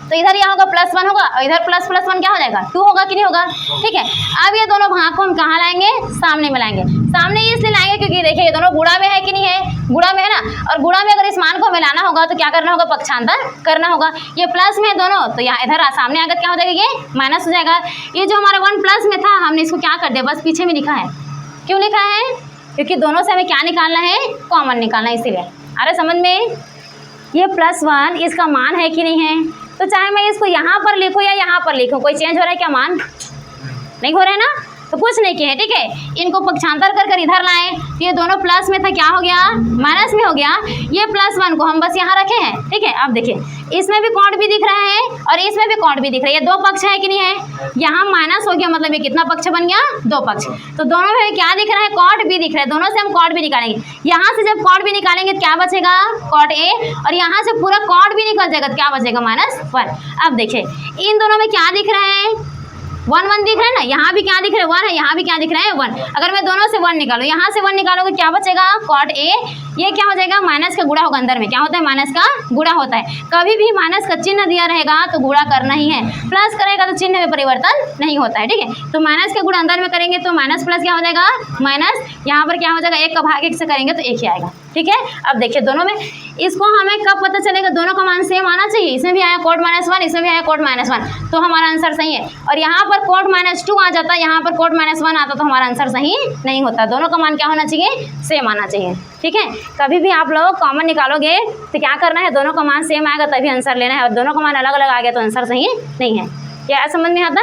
तो इधर यहाँ होगा +1 होगा, और इधर ++1 क्या हो जाएगा? 2 होगा कि नहीं होगा, ठीक है। अब ये दोनों भाग को हम कहाँ लाएंगे? सामने में लाएंगे। सामने इसलिए लाएंगे क्योंकि देखिए ये दोनों गुणा में है कि नहीं है? गुणा में है ना, और गुणा में अगर इस मान को हमें लाना होगा तो क्या करना होगा? पक्षांतर करना होगा। ये प्लस में है दोनों, तो यहाँ इधर सामने आकर क्या हो जाएगा? ये माइनस हो जाएगा। ये जो हमारा 1 प्लस में था, हमने इसको क्या कर दिया? बस पीछे में लिखा है। क्यों लिखा है? क्योंकि दोनों से हमें क्या निकालना है? कॉमन निकालना है, इसीलिए। अरे समझ में? ये +1 इसका मान है कि नहीं है? तो चाहे मैं इसको यहाँ पर लिखूँ या यहाँ पर लिखूँ, कोई चेंज हो रहा है क्या? मान नहीं हो रहा है ना, तो कुछ नहीं किया है, ठीक है। इनको पक्षांतर कर इधर लाए, तो ये दोनों प्लस में था, क्या हो गया? माइनस में हो गया। ये +1 को हम बस यहाँ रखे हैं, ठीक है। अब देखिए इसमें भी कॉट भी दिख रहा है और इसमें भी कॉट भी दिख रहा है। ये 2 पक्ष है कि नहीं है? यहाँ माइनस हो गया, मतलब ये कितना पक्ष बन गया? 2 पक्ष। तो दोनों में क्या दिख रहा है? कॉट भी दिख रहा है। दोनों से हम कॉट भी निकालेंगे। यहाँ से जब कॉट भी निकालेंगे तो क्या बचेगा? कॉट a, और यहाँ से पूरा कॉट भी निकल जाएगा तो क्या बचेगा? -1। अब देखिए इन दोनों में क्या दिख रहा है? 1 1 दिख रहा है ना, यहाँ भी क्या दिख रहा है? 1 है, यहाँ भी क्या दिख रहा है? 1। अगर मैं दोनों से 1 निकालूँ, यहाँ से 1 निकालोगे क्या बचेगा? Cot a। ये क्या हो जाएगा? माइनस का गुणा होगा। अंदर में क्या होता है? माइनस का गुणा होता है। कभी भी माइनस का चिन्ह दिया रहेगा तो गुणा करना ही है, प्लस करेगा तो चिन्ह में परिवर्तन नहीं होता है, ठीक है। तो माइनस का गुणा अंदर में करेंगे तो माइनस प्लस क्या हो जाएगा? माइनस। यहाँ पर क्या हो जाएगा? 1 का भाग 1 से करेंगे तो 1 ही आएगा, ठीक है। अब देखिए दोनों में इसको हमें कब पता चलेगा? दोनों का मान सेम आना चाहिए। इसमें भी आया कॉट -1, इसमें भी आया कॉट -1, तो हमारा आंसर सही है। और यहाँ पर कॉट -2 आ जाता, यहाँ पर कॉट -1 आता तो हमारा आंसर सही नहीं होता। दोनों का मान क्या होना चाहिए? सेम आना चाहिए, ठीक है। कभी भी आप लोग कॉमन निकालोगे तो क्या करना है? दोनों का मान सेम आएगा तभी आंसर लेना है, और दोनों का मान अलग अलग आ गया तो आंसर सही नहीं है। क्या समझ में आता?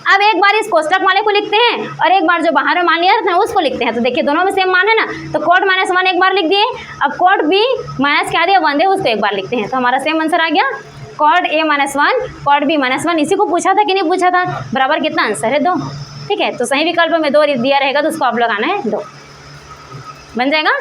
अब एक बार इस कोष्टक वाले को लिखते हैं और एक बार जो बाहर में मान लिया था उसको लिखते हैं। तो देखिए दोनों में सेम मान है ना, तो कॉट -1 एक बार लिख दिए। अब कॉट b माइनस क्या दिया? 1 दिया, उसको एक बार लिखते हैं, तो हमारा सेम आंसर आ गया। Cot a -1 cot b -1। इसी को पूछा था कि नहीं पूछा था? बराबर कितना आंसर है? 2, ठीक है। तो सही विकल्प में 2 दिया रहेगा तो उसको आप लगाना है 2, बन जाएगा।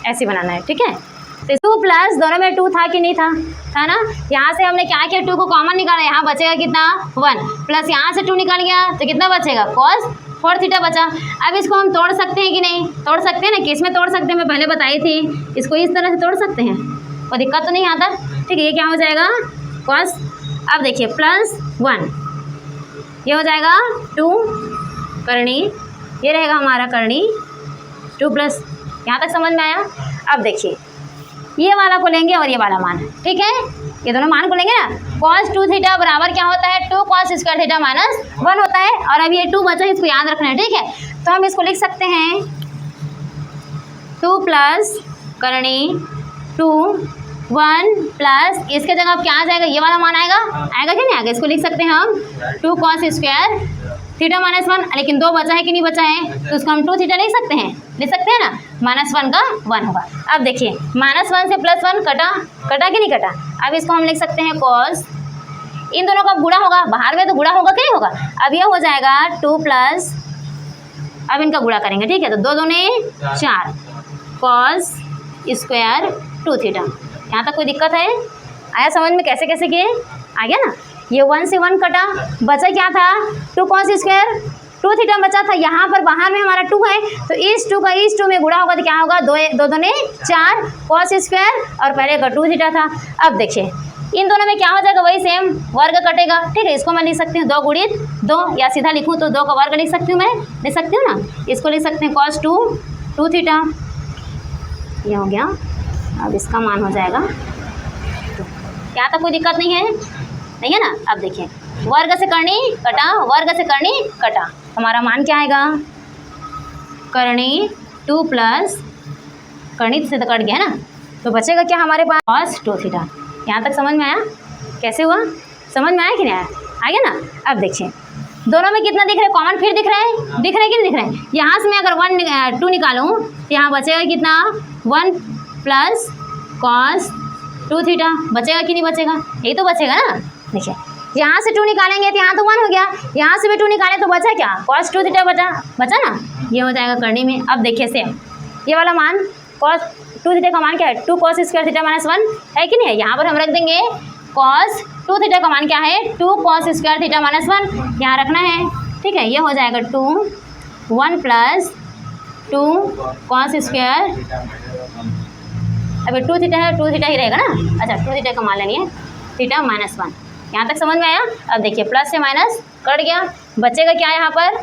ऐसे बनाना है, ठीक है। तो 2 प्लस दोनों में 2 था कि नहीं था? था ना। यहाँ से हमने क्या किया? 2 को कॉमन निकाला, यहाँ बचेगा कितना? 1, प्लस यहाँ से 2 निकाल गया तो कितना बचेगा? cos 4 थीटा बचा। अब इसको हम तोड़ सकते हैं कि नहीं? तोड़ सकते हैं ना। किस में तोड़ सकते हैं? मैं पहले बताई थी, इसको इस तरह से तोड़ सकते हैं, कोई दिक्कत तो नहीं आता, ठीक है। ये क्या हो जाएगा? cos। अब देखिए +1, ये हो जाएगा 2 करनी, ये रहेगा हमारा करनी 2 प्लस। यहाँ तक समझ में आया? अब देखिए ये वाला को लेंगे और ये वाला मान, ठीक है। ये दोनों मान को लेंगे ना। cos 2 थीटा बराबर क्या होता है? 2 cos स्क्वायर थीटा -1 होता है। और अब ये 2 बचा है, इसको याद रखना है, ठीक है। तो हम इसको लिख सकते हैं 2 प्लस करनी 2 1 प्लस, इसके जगह अब क्या आ जाएगा? ये वाला मान आएगा, आएगा कि नहीं आएगा? इसको लिख सकते हैं हम 2 cos स्क्वायर थीटा -1। लेकिन 2 बचा है कि नहीं बचा है? तो उसको हम 2 थीटा लिख सकते हैं, लिख सकते हैं ना। -1 का 1 होगा। अब देखिए -1 से +1 कटा, कटा कि नहीं कटा? अब इसको हम लिख सकते हैं cos। इन दोनों का गुणा होगा, बाहर में तो गुणा होगा कि नहीं होगा? अब ये हो जाएगा 2 प्लस, अब इनका गुणा करेंगे, ठीक है। तो 2 दूने 4 cos स्क्वायर 2 थीटा। यहाँ तक कोई दिक्कत है? आया समझ में? कैसे कैसे किए? आ गया ना। ये 1 से 1 कटा, बचा क्या था? 2 cos स्क्वायर 2 थीटा बचा था। यहाँ पर बाहर में हमारा 2 है, तो इस 2 का इस 2 में गुणा होगा तो क्या होगा? 2 दूने 4 cos स्क्वायर, और पहले का 2 थीटा था। अब देखिए इन दोनों में क्या हो जाएगा? वही सेम, वर्ग कटेगा, ठीक है। इसको मैं लिख सकती हूँ 2 गुणित 2, या सीधा लिखूँ तो 2 का वर्ग लिख सकती हूँ, मैं लिख सकती हूँ ना। इसको लिख सकते हैं cos 2 2 थीटा, ये हो गया। अब इसका मान हो जाएगा 2। यहाँ तक कोई दिक्कत नहीं है ना। अब देखिए वर्ग से करनी कटा, वर्ग से करनी कटा, हमारा मान क्या आएगा, करनी 2 प्लस करनी से तो कट गया है ना, तो बचेगा क्या हमारे पास cos 2 थीटा। यहाँ तक समझ में आया कैसे हुआ, समझ में आया कि नहीं आया, आ गया ना। अब देखिए दोनों में कितना दिख रहा है, कॉमन फिर दिख रहा है कि नहीं दिख रहा है। यहाँ से मैं अगर 2 निकालूँ तो यहाँ बचेगा कितना 1 प्लस cos 2 थीटा, बचेगा कि नहीं बचेगा, यही तो बचेगा ना। देखिए यहाँ से 2 निकालेंगे तो यहाँ तो 1 हो गया, यहाँ से भी 2 निकाले तो बचा क्या, cos 2 थीटा बचा ना, ये हो जाएगा करनी में। अब देखिए सेम ये वाला मान cos 2 थीटा का मान क्या है, 2 cos स्क्वायर थीटा माइनस 1 है कि नहीं है। यहाँ पर हम रख देंगे cos 2 थीटा का मान क्या है, 2 cos स्क्वायर थीटा माइनस 1 यहाँ रखना है, ठीक है। ये हो जाएगा 2 1 प्लस 2 cos स्क्वायर, अभी 2 थीटा है 2 थीटा ही रहेगा ना। अच्छा 2 थीटा का मान लेनी है थीटा माइनस 1, यहाँ तक समझ में आया। अब देखिए प्लस से माइनस कट गया, बचेगा क्या यहाँ पर,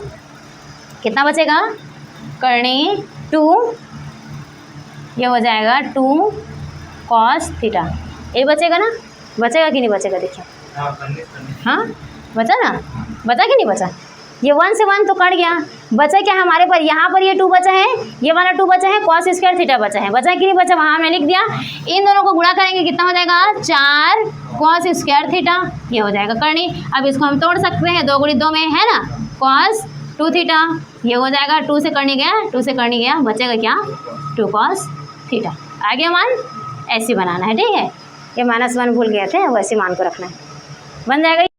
कितना बचेगा, करनी 2, ये हो जाएगा 2 cos थीटा, ये बचेगा ना, बचेगा कि नहीं बचेगा, देखिए हाँ बचा ना, बचा कि नहीं बचा। ये 1 से 1 तो कट गया, बचा क्या हमारे पर, यहाँ पर ये 2 बचा है, ये वाला 2 बचा है, cos स्क्वायर थीटा बचा है, बचा कि नहीं बचा, वहाँ हमने लिख दिया। इन दोनों को गुणा करेंगे कितना हो जाएगा 4 cos स्क्वायर थीटा, ये हो जाएगा करनी। अब इसको हम तोड़ सकते हैं, 2 × 2 में है ना, cos 2 थीटा, ये हो जाएगा 2 से करनी गया, 2 से करनी गया, बचेगा क्या 2 cos थीटा, आ गया मान। ऐसे बनाना है, ठीक है, ये -1 भूल गए थे, वैसे मान को रखना है, बन जाएगा।